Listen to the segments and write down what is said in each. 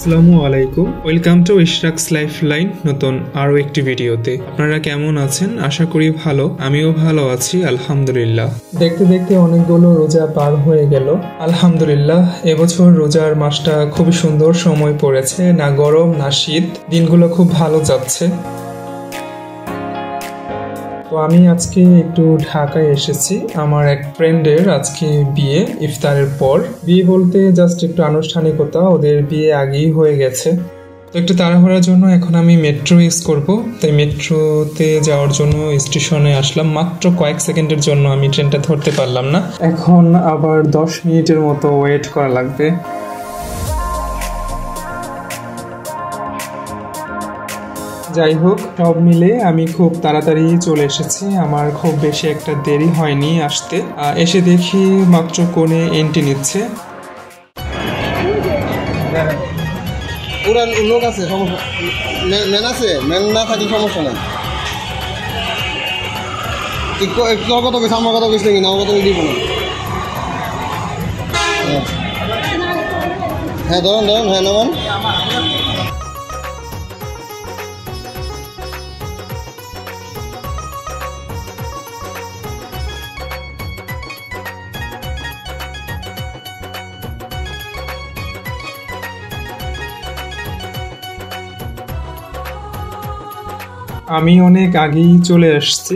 আসসালামু আলাইকুম, welcome to Ishrak's lifeline নতুন আরও একটি ভিডিওতে। আপনারা কেমন আছেন? আশা করি ভালো। আমিও ভালো আছি আলহামদুলিল্লাহ। দেখতে দেখতে অনেকগুলো রোজা পার হয়ে গেল আলহামদুলিল্লাহ। এবছর রোজার মাসটা খুবই সুন্দর সময় পড়েছে, না গরম না শীত, দিনগুলো খুব ভালো যাচ্ছে। তো আমি আজকে একটু ঢাকায় এসেছি। আমার এক ফ্রেন্ডের আজকে বিয়ে, ইফতারের পর। বিয়ে বলতে জাস্ট একটু আনুষ্ঠানিকতা, ওদের বিয়ে আগেই হয়ে গেছে। তো একটু তাড়াহুড়ার জন্য এখন আমি মেট্রো ইউজ করব, তাই মেট্রোতে যাওয়ার জন্য স্টেশনে আসলাম। মাত্র কয়েক সেকেন্ডের জন্য আমি ট্রেনটা ধরতে পারলাম না, এখন আবার 10 মিনিটের মতো ওয়েট করা লাগবে। যাই হোক, সব মিলে আমি খুব তাড়াতাড়ি চলে এসেছি। আমার খুব বেশি একটা দেরি হয়নি আসতে। এসে দেখি মাত্র কোণে এন্ট্রি নিচ্ছে। পুরা লোক আছে, সমস্যা ম্যান আছে, ম্যান না থাকলে সমস্যা নাই। একটু কথা বলছি, আমার কথা বলছি কিনা, আমার কথা দিব না। হ্যাঁ ধরুন হ্যাঁ নামান। আমি অনেক আগেই চলে আসছি।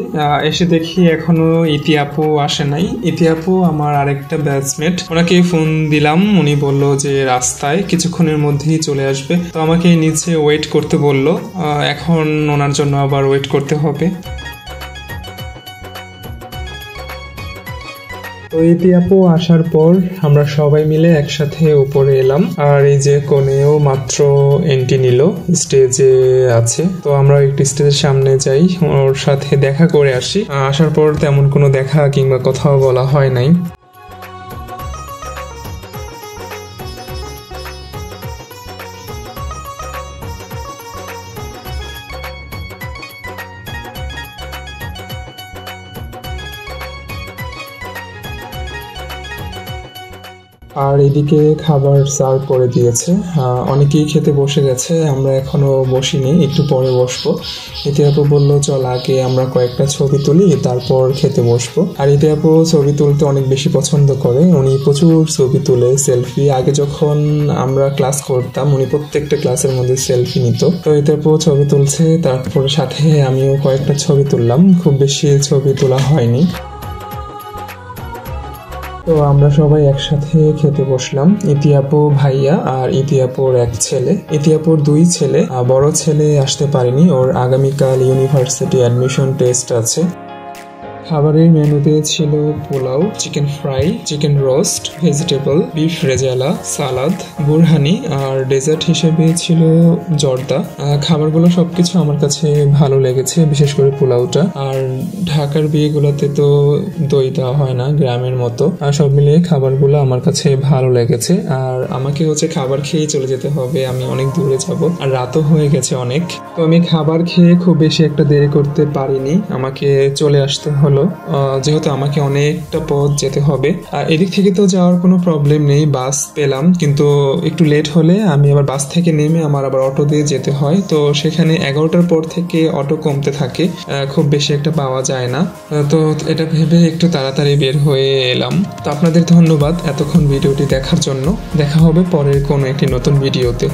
এসে দেখি এখনো ইতি আপু আসে নাই। ইতি আপু আমার আরেকটা ব্যাচমেট, ওনাকে ফোন দিলাম, উনি বলল যে রাস্তায়, কিছুক্ষণের মধ্যেই চলে আসবে। তো আমাকে নিচে ওয়েট করতে বলল। এখন ওনার জন্য আবার ওয়েট করতে হবে। তো ইতি আপু আসার পর আমরা সবাই মিলে একসাথে উপরে এলাম। আর এই যে কোণেও মাত্র এন্ট্রি নিল, স্টেজে আছে। তো আমরা একটু স্টেজের সামনে যাই, ওর সাথে দেখা করে আসি। আসার পর তেমন কোনো দেখা কিংবা কথাও বলা হয় নাই। আর এদিকে খাবার সার্ভ করে দিয়েছে, অনেকেই খেতে বসে গেছে। আমরা এখনো বসিনি, একটু পরে বসবো। ইতি আপু বললো চল আগে আমরা কয়েকটা ছবি তুলি, তারপর খেতে বসবো। আর ইতি আপু ছবি তুলতে অনেক বেশি পছন্দ করে, উনি প্রচুর ছবি তুলে, সেলফি। আগে যখন আমরা ক্লাস করতাম, উনি প্রত্যেকটা ক্লাসের মধ্যে সেলফি নিত। তো ইতি আপু ছবি তুলছে, তারপর সাথে আমিও কয়েকটা ছবি তুললাম। খুব বেশি ছবি তোলা হয়নি। তো আমরা সবাই একসাথে খেতে বসলাম। ইতি আপু, ভাইয়া আর ইতি আপুর এক ছেলে। ইতি আপুর 2 ছেলে, বড় ছেলে আসতে পারেনি, ওর আগামীকাল ইউনিভার্সিটি অ্যাডমিশন টেস্ট আছে। খাবারের মেনুতে ছিল pulao, chicken fry, chicken roast, vegetable, beef রেজালা, সালাদ, বুরহানি, আর ডেজার্ট হিসেবে ছিল জর্দা। খাবারগুলো সবকিছু আমার কাছে ভালো লেগেছে, বিশেষ করে পোলাওটা। আর ঢাকার বিয়েগুলোতে তো দই দেওয়া হয় না গ্রামের মতো। আর সব মিলিয়ে খাবারগুলো আমার কাছে ভালো লেগেছে। আর আমাকে খাবার খেয়েই চলে যেতে হবে, আমি অনেক দূরে যাব, আর রাতও হয়ে গেছে অনেক। তো আমি খাবার খেয়ে খুব বেশি একটা দেরি করতে পারিনি, আমাকে চলে আসতে হলো, যেহেতু আমাকে অনেকটা পথ যেতে হবে। আর এদিক থেকে তো যাওয়ার কোনো প্রবলেম নেই, বাস পেলাম, কিন্তু একটু লেট হলে আমি আবার বাস থেকে নেমে আমার আবার অটো দিয়ে যেতে হয়। তো সেখানে 11টার পর থেকে অটো কমতে থাকে, খুব বেশি একটা পাওয়া যায় না। তো এটা ভেবে একটু তাড়াতাড়ি বের হয়ে এলাম। তো আপনাদের ধন্যবাদ এতক্ষণ ভিডিওটি দেখার জন্য। দেখা হবে পরের কোনো একটি নতুন ভিডিওতে।